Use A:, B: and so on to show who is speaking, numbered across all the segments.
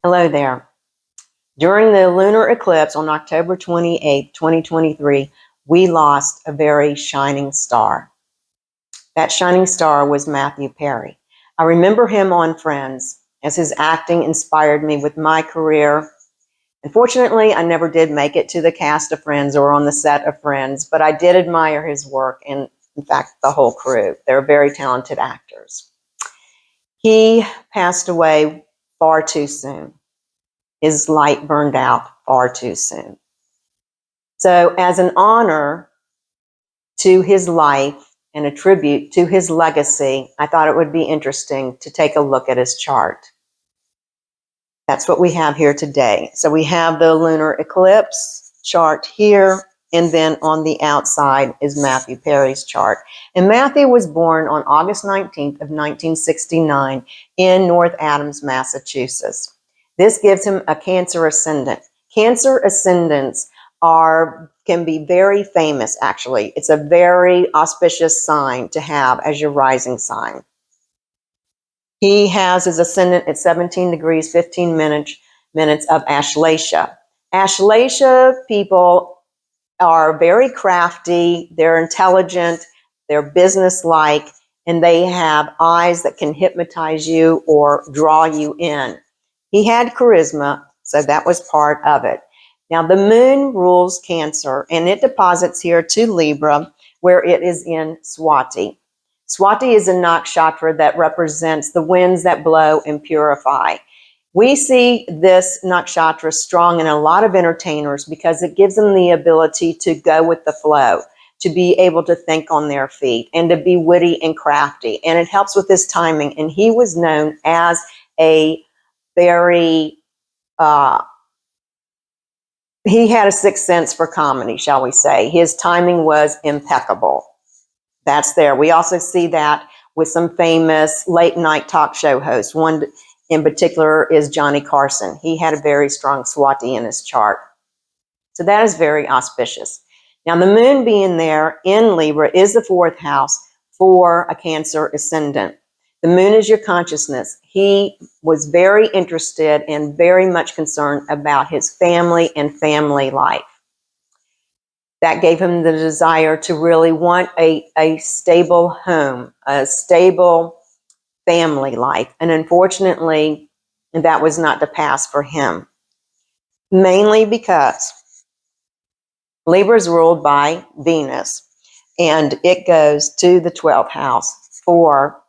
A: Hello there. During the lunar eclipse on October 28, 2023, we lost a very shining star. That shining star was Matthew Perry. I remember him on Friends, as his acting inspired me with my career. Unfortunately, I never did make it to the cast of Friends or on the set of Friends, but I did admire his work and, in fact, the whole crew. They're very talented actors. He passed away far too soon. His light burned out far too soon. So as an honor to his life and a tribute to his legacy, I thought it would be interesting to take a look at his chart. That's what we have here today. So we have the lunar eclipse chart here, and then on the outside is Matthew Perry's chart. And Matthew was born on August 19th of 1969 in North Adams, Massachusetts. This gives him a Cancer ascendant. Cancer ascendants can be very famous, actually. It's a very auspicious sign to have as your rising sign. He has his ascendant at 17 degrees, 15 minutes of Ashleisha. Ashleisha people are very crafty, they're intelligent, they're businesslike, and they have eyes that can hypnotize you or draw you in. He had charisma, so that was part of it. Now, the moon rules Cancer, and it deposits here to Libra, where it is in Swati. Swati is a nakshatra that represents the winds that blow and purify. We see this nakshatra strong in a lot of entertainers because it gives them the ability to go with the flow, to be able to think on their feet, and to be witty and crafty. And it helps with his timing. And he was known as a very, he had a sixth sense for comedy, shall we say. His timing was impeccable. That's there. We also see that with some famous late night talk show hosts. One in particular is Johnny Carson. He had a very strong Swati in his chart. So that is very auspicious. Now, the moon being there in Libra is the fourth house for a Cancer ascendant. The moon is your consciousness. He was very interested and very much concerned about his family and family life. That gave him the desire to really want a stable home, a stable family life. And unfortunately, that was not to pass for him. Mainly because Libra is ruled by Venus, and it goes to the 12th house for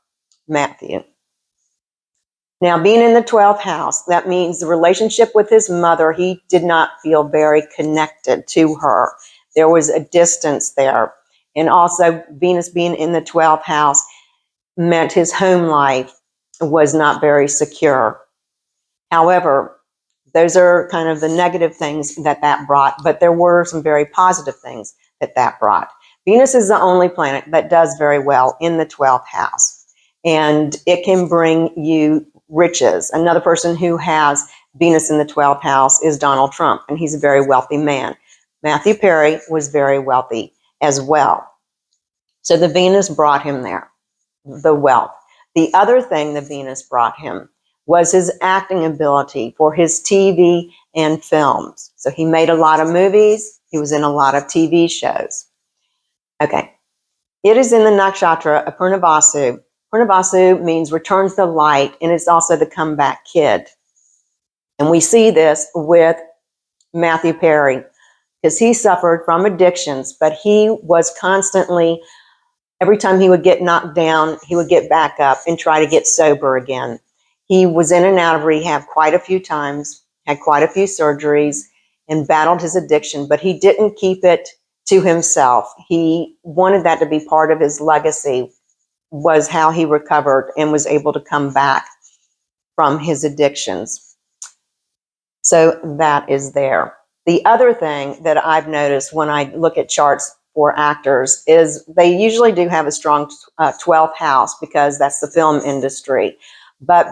A: Matthew. Now, being in the 12th house, that means the relationship with his mother, he did not feel very connected to her. There was a distance there. And also, Venus being in the 12th house meant his home life was not very secure. However, those are kind of the negative things that brought, but there were some very positive things that brought. Venus is the only planet that does very well in the 12th house, and it can bring you riches. Another person who has Venus in the 12th house is Donald Trump, and he's a very wealthy man. Matthew Perry was very wealthy as well. So the Venus brought him there, the wealth. The other thing the Venus brought him was his acting ability for his TV and films. So he made a lot of movies. He was in a lot of TV shows. Okay. It is in the nakshatra of Purnavasu. Purnavasu means return to the light, and it's also the comeback kid. And we see this with Matthew Perry because he suffered from addictions, but he was constantly, every time he would get knocked down, he would get back up and try to get sober again. He was in and out of rehab quite a few times, had quite a few surgeries, and battled his addiction, but he didn't keep it to himself. He wanted that to be part of his legacy, was how he recovered and was able to come back from his addictions. So that is there. The other thing that I've noticed when I look at charts for actors is they usually do have a strong 12th house because that's the film industry. But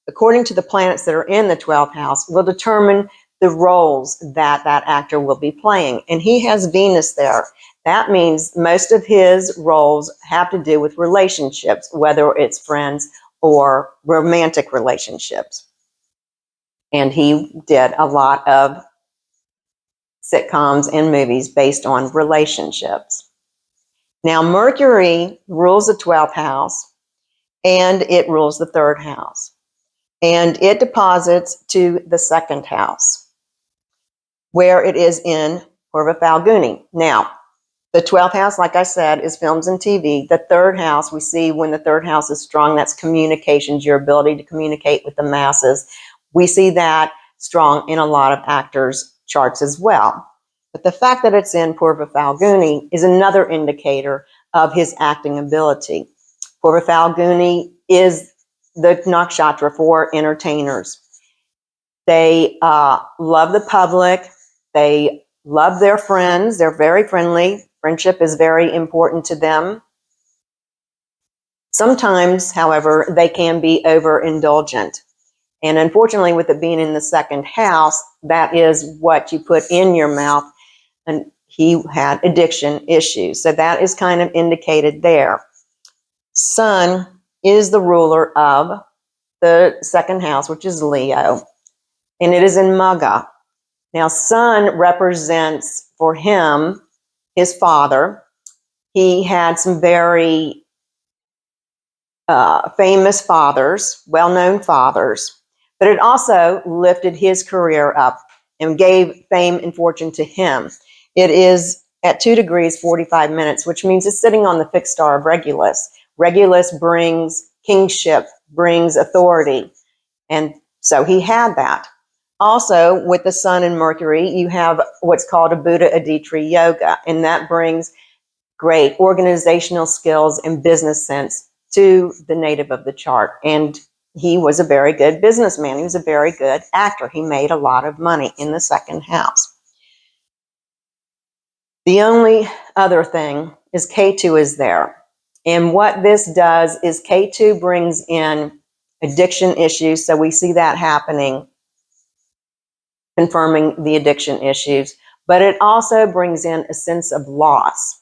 A: according to the planets that are in the 12th house will determine the roles that actor will be playing. And he has Venus there. That means most of his roles have to do with relationships, whether it's friends or romantic relationships. And he did a lot of sitcoms and movies based on relationships. Now, Mercury rules the 12th house and it rules the 3rd house. And it deposits to the 2nd house, where it is in Purva Falguni. Now, the 12th house, like I said, is films and TV. The 3rd house, we see when the 3rd house is strong, that's communications, your ability to communicate with the masses. We see that strong in a lot of actors' charts as well. But the fact that it's in Purva Falguni is another indicator of his acting ability. Purva Falguni is the nakshatra for entertainers. They love the public. They love their friends. They're very friendly. Friendship is very important to them. Sometimes, however, they can be overindulgent. And unfortunately, with it being in the 2nd house, that is what you put in your mouth. And he had addiction issues. So that is kind of indicated there. Sun is the ruler of the 2nd house, which is Leo, and it is in Magha. Now, Sun represents for him his father. He had some very famous fathers, well-known fathers, but it also lifted his career up and gave fame and fortune to him. It is at 2 degrees 45 minutes, which means it's sitting on the fixed star of Regulus. Regulus brings kingship, brings authority, and so he had that. Also, with the Sun and Mercury, you have what's called a Buddha Aditri Yoga, and that brings great organizational skills and business sense to the native of the chart. And he was a very good businessman. He was a very good actor. He made a lot of money in the 2nd house. The only other thing is K2 is there. And what this does is K2 brings in addiction issues. So we see that happening, confirming the addiction issues. But it also brings in a sense of loss.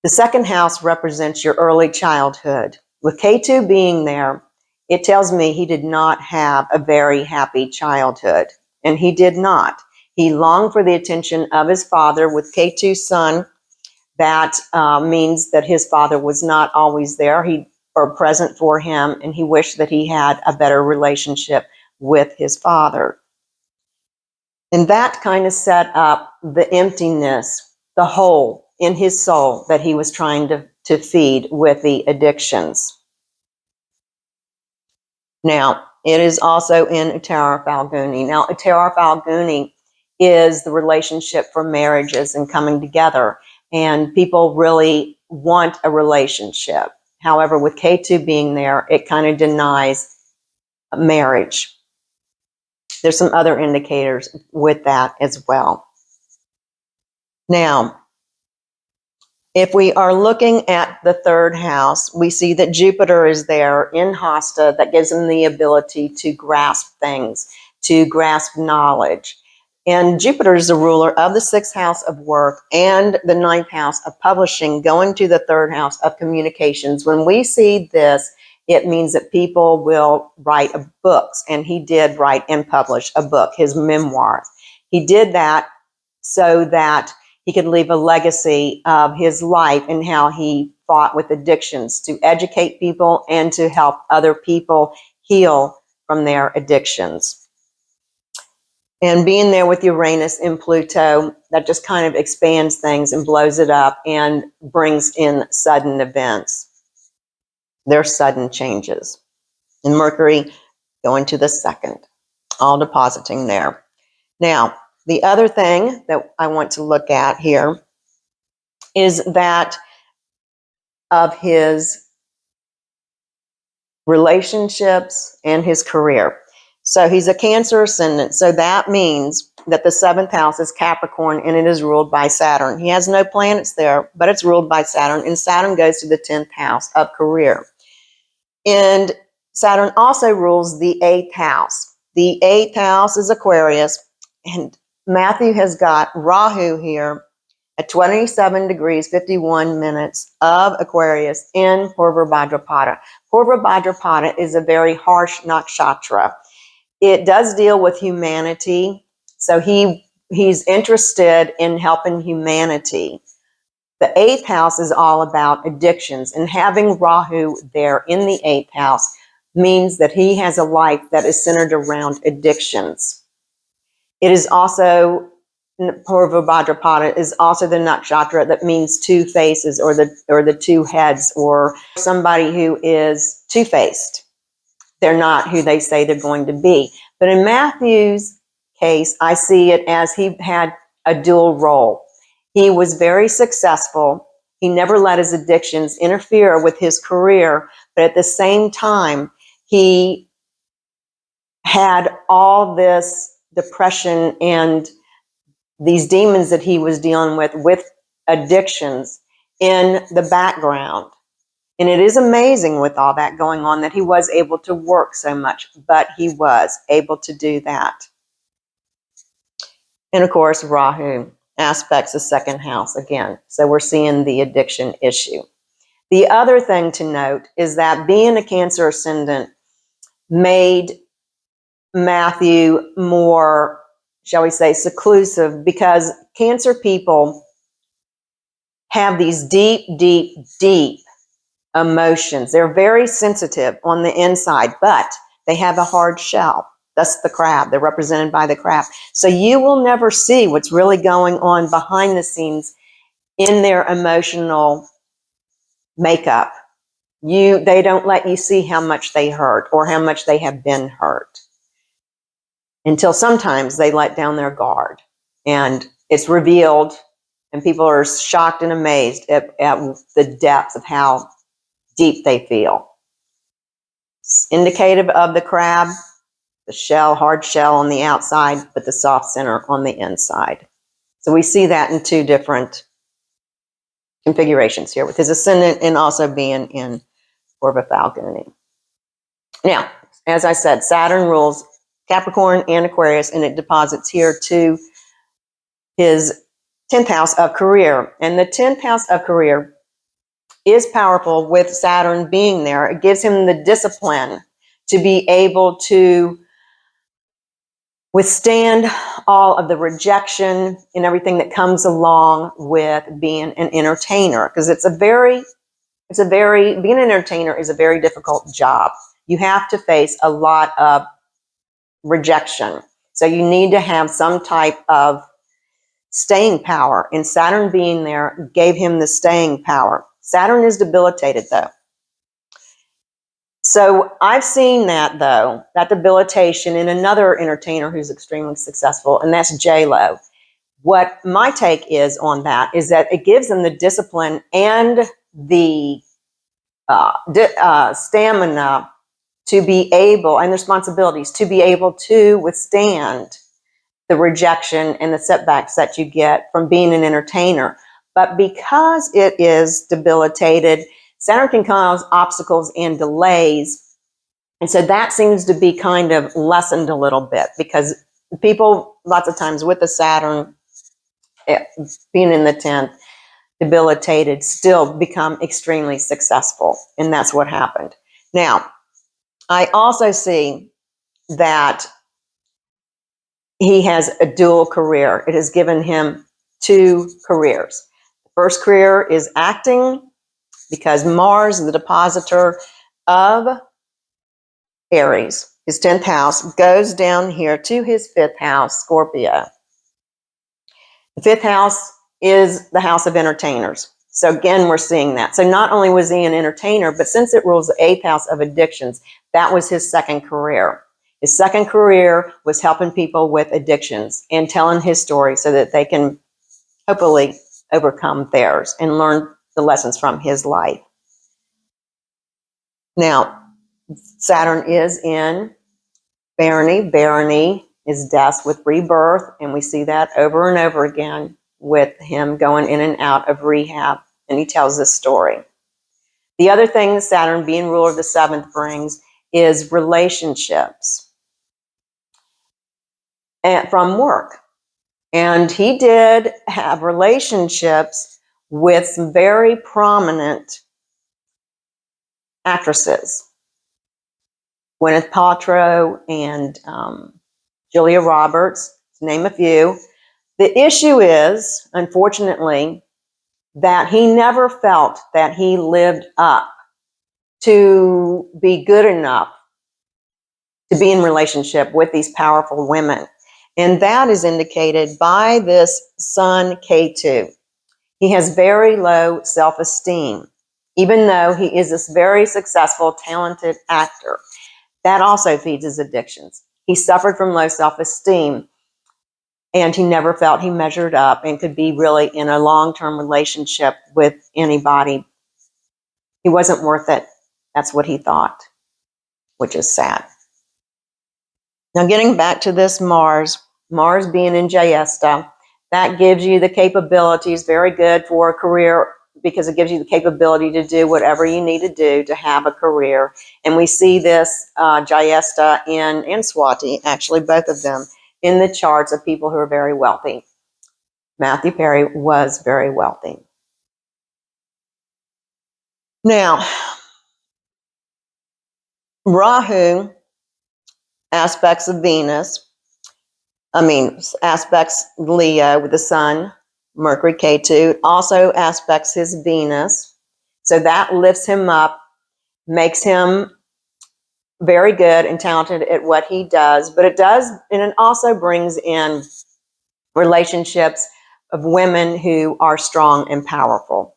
A: The 2nd house represents your early childhood. With K2 being there, it tells me he did not have a very happy childhood. And he did not. He longed for the attention of his father. With K2 Sun, that means that his father was not always there or present for him, and he wished that he had a better relationship with his father. And that kind of set up the emptiness, the hole in his soul that he was trying to feed with the addictions. Now, it is also in Uttara Falguni. Now, Uttara Falguni is the relationship for marriages and coming together. And people really want a relationship. However, with K2 being there, it kind of denies marriage. There's some other indicators with that as well. Now, if we are looking at the 3rd house, we see that Jupiter is there in Hasta. That gives him the ability to grasp things, to grasp knowledge. And Jupiter is the ruler of the 6th house of work and the 9th house of publishing, going to the 3rd house of communications. When we see this, it means that people will write books. And he did write and publish a book, his memoir. He did that so that he could leave a legacy of his life and how he fought with addictions to educate people and to help other people heal from their addictions. And being there with Uranus and Pluto, that just kind of expands things and blows it up and brings in sudden events. There's sudden changes. And Mercury going to the 2nd, all depositing there. Now, the other thing that I want to look at here is that of his relationships and his career. So he's a Cancer ascendant. So that means that the 7th house is Capricorn and it is ruled by Saturn. He has no planets there, but it's ruled by Saturn. And Saturn goes to the 10th house of career. And Saturn also rules the 8th house. The 8th house is Aquarius. And Matthew has got Rahu here at 27 degrees 51 minutes of Aquarius in Purva Bhadrapada. Purva Bhadrapada is a very harsh nakshatra. it does deal with humanity. So he's interested in helping humanity. The 8th house is all about addictions, and having Rahu there in the 8th house means that he has a life that is centered around addictions. It is also, Purva Bhadrapada is also the nakshatra that means two faces, or the two heads, or somebody who is two-faced. They're not who they say they're going to be. But in Matthew's case, I see it as he had a dual role. He was very successful. He never let his addictions interfere with his career, but at the same time, he had all this depression and these demons that he was dealing with addictions in the background. And it is amazing with all that going on that he was able to work so much, but he was able to do that. And of course, Rahu aspects the 2nd house again. So we're seeing the addiction issue. The other thing to note is that being a Cancer ascendant made Matthew more, shall we say, seclusive, because Cancer people have these deep, deep, deep emotions. They're very sensitive on the inside, but they have a hard shell. That's the crab. They're represented by the crab. So you will never see what's really going on behind the scenes in their emotional makeup. They don't let you see how much they hurt or how much they have been hurt, until sometimes they let down their guard and it's revealed, and people are shocked and amazed at the depth of how deep they feel. It's indicative of the crab, the shell, hard shell on the outside, but the soft center on the inside. So we see that in two different configurations here, with his ascendant and also being in Purva Falguni. Now, as I said, Saturn rules Capricorn and Aquarius, and it deposits here to his 10th house of career. And the 10th house of career is powerful with Saturn being there. It gives him the discipline to be able to withstand all of the rejection and everything that comes along with being an entertainer, because being an entertainer is a very difficult job. You have to face a lot of rejection. So you need to have some type of staying power, and Saturn being there gave him the staying power. Saturn is debilitated though. So I've seen that though, that debilitation in another entertainer who's extremely successful, and that's J-Lo. What my take is on that is that it gives them the discipline and the stamina to be able, and responsibilities to be able to withstand the rejection and the setbacks that you get from being an entertainer. But because it is debilitated, Saturn can cause obstacles and delays. And so that seems to be kind of lessened a little bit, because people, lots of times with the Saturn being in the 10th, debilitated, still become extremely successful. And that's what happened. Now, I also see that he has a dual career. It has given him two careers. The first career is acting, because Mars, the depositor of Aries, his 10th house, goes down here to his 5th house, Scorpio. The 5th house is the house of entertainers. So again, we're seeing that. So not only was he an entertainer, but since it rules the 8th house of addictions, that was his second career. His second career was helping people with addictions and telling his story so that they can hopefully overcome theirs and learn the lessons from his life. Now, Saturn is in Barony. Barony is death with rebirth, and we see that over and over again with him going in and out of rehab, and he tells this story. The other thing Saturn, being ruler of the 7th, brings is relationships from work. And he did have relationships with some very prominent actresses. Gwyneth Paltrow and Julia Roberts, to name a few. The issue is, unfortunately, that he never felt that he lived up to be good enough to be in relationship with these powerful women. And that is indicated by this son, K2. He has very low self-esteem, even though he is this very successful, talented actor. That also feeds his addictions. He suffered from low self-esteem, and he never felt he measured up and could be really in a long-term relationship with anybody. He wasn't worth it. That's what he thought, which is sad. Now, getting back to this Mars being in Jayesta, that gives you the capabilities, very good for a career, because it gives you the capability to do whatever you need to do to have a career. And we see this Jayesta and Swati, actually both of them, in the charts of people who are very wealthy. Matthew Perry was very wealthy. Now, Rahu aspects of Venus, aspects Leo with the sun, Mercury, K2, also aspects his Venus. So that lifts him up, makes him very good and talented at what he does. But it does, and it also brings in relationships of women who are strong and powerful.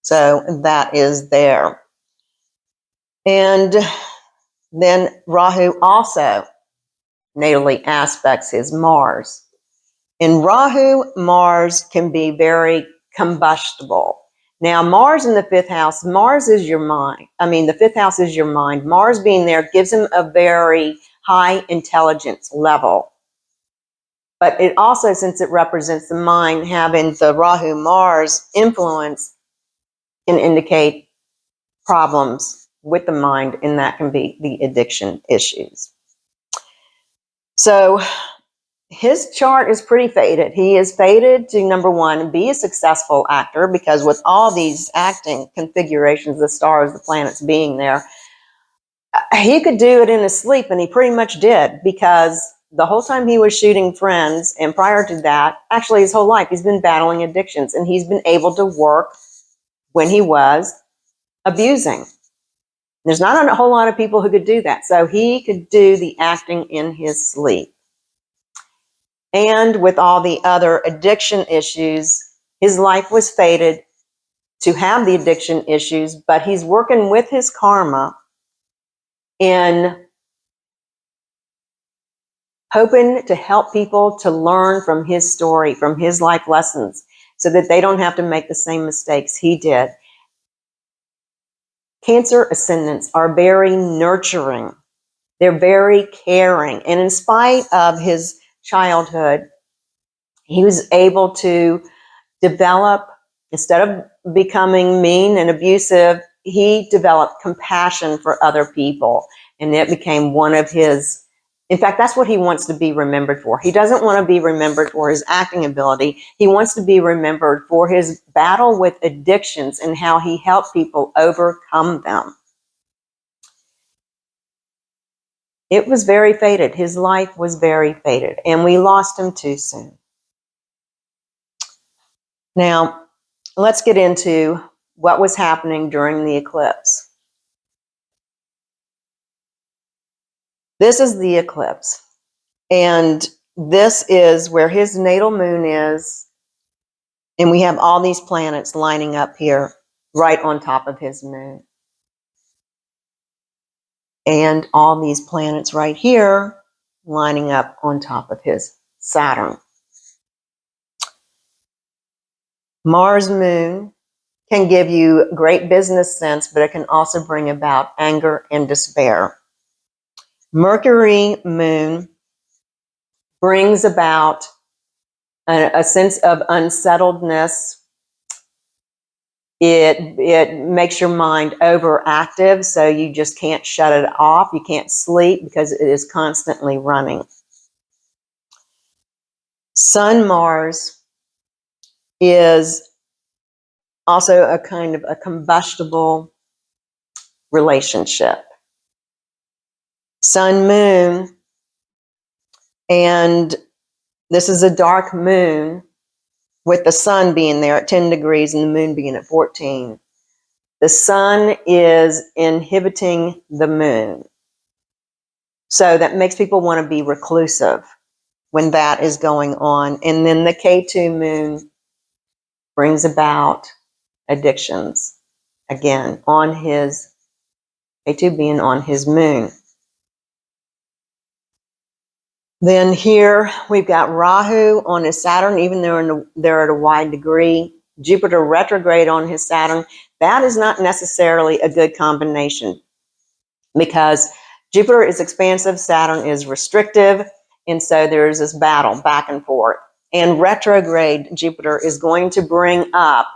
A: So that is there. And then Rahu also natally aspects his Mars. In Rahu, Mars can be very combustible. Now, Mars in the fifth house, Mars is your mind. The fifth house is your mind. Mars being there gives him a very high intelligence level. But it also, since it represents the mind, having the Rahu Mars influence can indicate problems with the mind, and that can be the addiction issues. So his chart is pretty faded. He is faded to, number one, be a successful actor, because with all these acting configurations, the stars, the planets being there, he could do it in his sleep, and he pretty much did, because the whole time he was shooting Friends, and prior to that, actually his whole life, he's been battling addictions, and he's been able to work when he was abusing. There's not a whole lot of people who could do that. So he could do the acting in his sleep. And with all the other addiction issues, his life was fated to have the addiction issues, but he's working with his karma in hoping to help people to learn from his story, from his life lessons, so that they don't have to make the same mistakes he did. Cancer ascendants are very nurturing. They're very caring. And in spite of his childhood, he was able to develop, instead of becoming mean and abusive, he developed compassion for other people. And it became one of his, in fact, that's what he wants to be remembered for. He doesn't want to be remembered for his acting ability. He wants to be remembered for his battle with addictions and how he helped people overcome them. It was very fated. His life was very fated, and we lost him too soon. Now, let's get into what was happening during the eclipse. This is the eclipse, and this is where his natal moon is, and we have all these planets lining up here right on top of his moon. And all these planets right here lining up on top of his Saturn. Mars moon can give you great business sense, but it can also bring about anger and despair. Mercury moon brings about a sense of unsettledness. It makes your mind overactive, so you just can't shut it off. You can't sleep because it is constantly running. Sun Mars is also a kind of a combustible relationship. sun, moon, and this is a dark moon with the sun being there at 10 degrees and the moon being at 14. The sun is inhibiting the moon. So that makes people want to be reclusive when that is going on. And then the K2 moon brings about addictions. Again, on his, K2 being on his moon. Then here we've got Rahu on his Saturn, even though they're at a wide degree. Jupiter retrograde on his Saturn. That is not necessarily a good combination because Jupiter is expansive, Saturn is restrictive, and so there's this battle back and forth. And retrograde Jupiter is going to bring up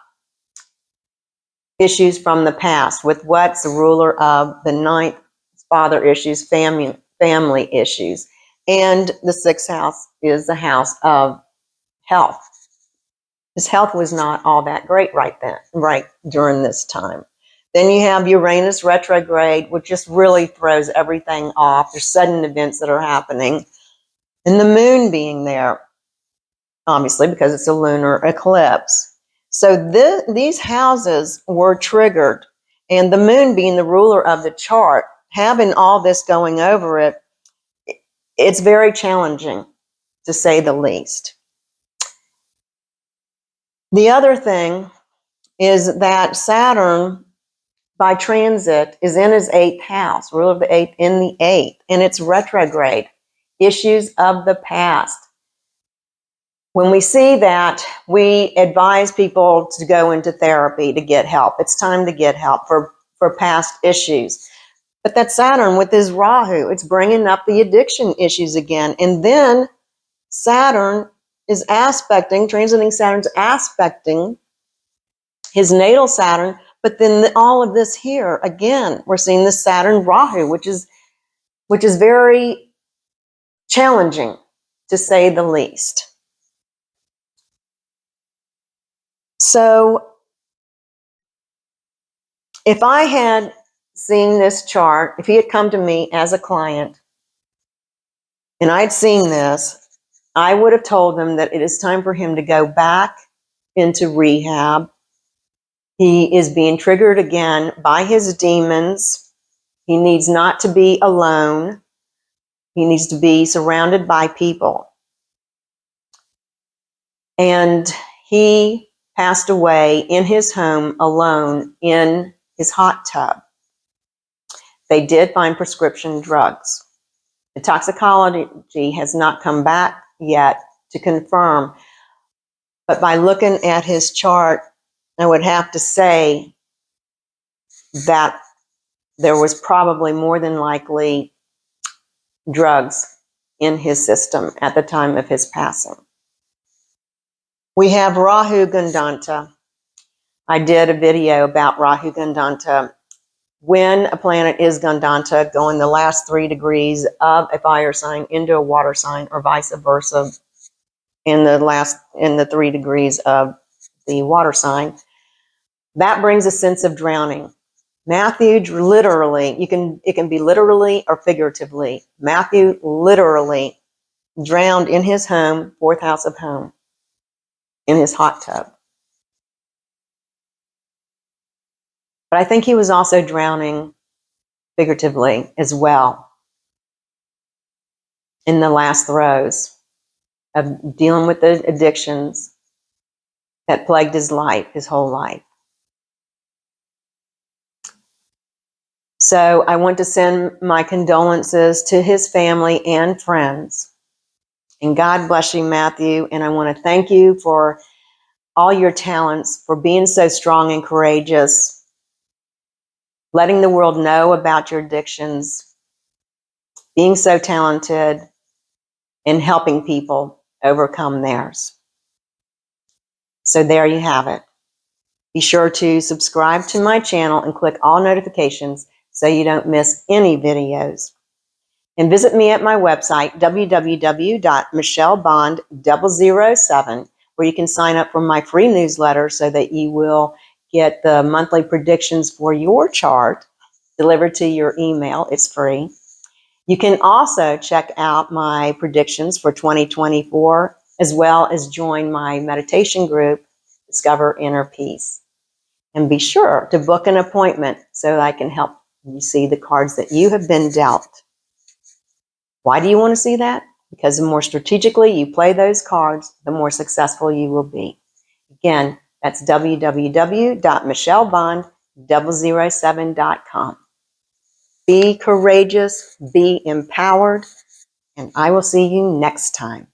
A: issues from the past with what's the ruler of the ninth, father issues, family issues. And the sixth house is the house of health. His health was not all that great right during this time. Then you have Uranus retrograde, which just really throws everything off. There's sudden events that are happening. And the moon being there, obviously, because it's a lunar eclipse. So these houses were triggered. And the moon being the ruler of the chart, having all this going over it, it's very challenging, to say the least. The other thing is that Saturn, by transit, is in his 8th house, ruler of the 8th, in the 8th, and it's retrograde. Issues of the past. When we see that, we advise people to go into therapy to get help. It's time to get help for past issues. But that Saturn with his Rahu, it's bringing up the addiction issues again. And then Saturn is transiting Saturn's aspecting his natal Saturn. But then all of this here, again, we're seeing the Saturn Rahu, which is very challenging, to say the least. So if I had seen this chart, if he had come to me as a client and I'd seen this, I would have told him that it is time for him to go back into rehab. He is being triggered again by his demons. He needs not to be alone. He needs to be surrounded by people. And he passed away in his home alone in his hot tub. They did find prescription drugs. The toxicology has not come back yet to confirm, but by looking at his chart, I would have to say that there was probably more than likely drugs in his system at the time of his passing. We have Rahu Gandanta. I did a video about Rahu Gandanta. When a planet is Gandanta, going the last 3 degrees of a fire sign into a water sign, or vice versa, in the 3 degrees of the water sign, that brings a sense of drowning. Matthew literally, it can be literally or figuratively. Matthew literally drowned in his home, 4th house of home, in his hot tub. But I think he was also drowning figuratively as well in the last throes of dealing with the addictions that plagued his life, his whole life. So I want to send my condolences to his family and friends. And God bless you, Matthew. And I want to thank you for all your talents, for being so strong and courageous, letting the world know about your addictions, being so talented, and helping people overcome theirs. So there you have it. Be sure to subscribe to my channel and click all notifications so you don't miss any videos. And visit me at my website, www.michellebond007, where you can sign up for my free newsletter so that you will get the monthly predictions for your chart delivered to your email. It's free. You can also check out my predictions for 2024, as well as join my meditation group, Discover Inner Peace. And be sure to book an appointment so that I can help you see the cards that you have been dealt. Why do you want to see that? Because the more strategically you play those cards, the more successful you will be. Again, that's www.michellebond007.com. Be courageous, be empowered, and I will see you next time.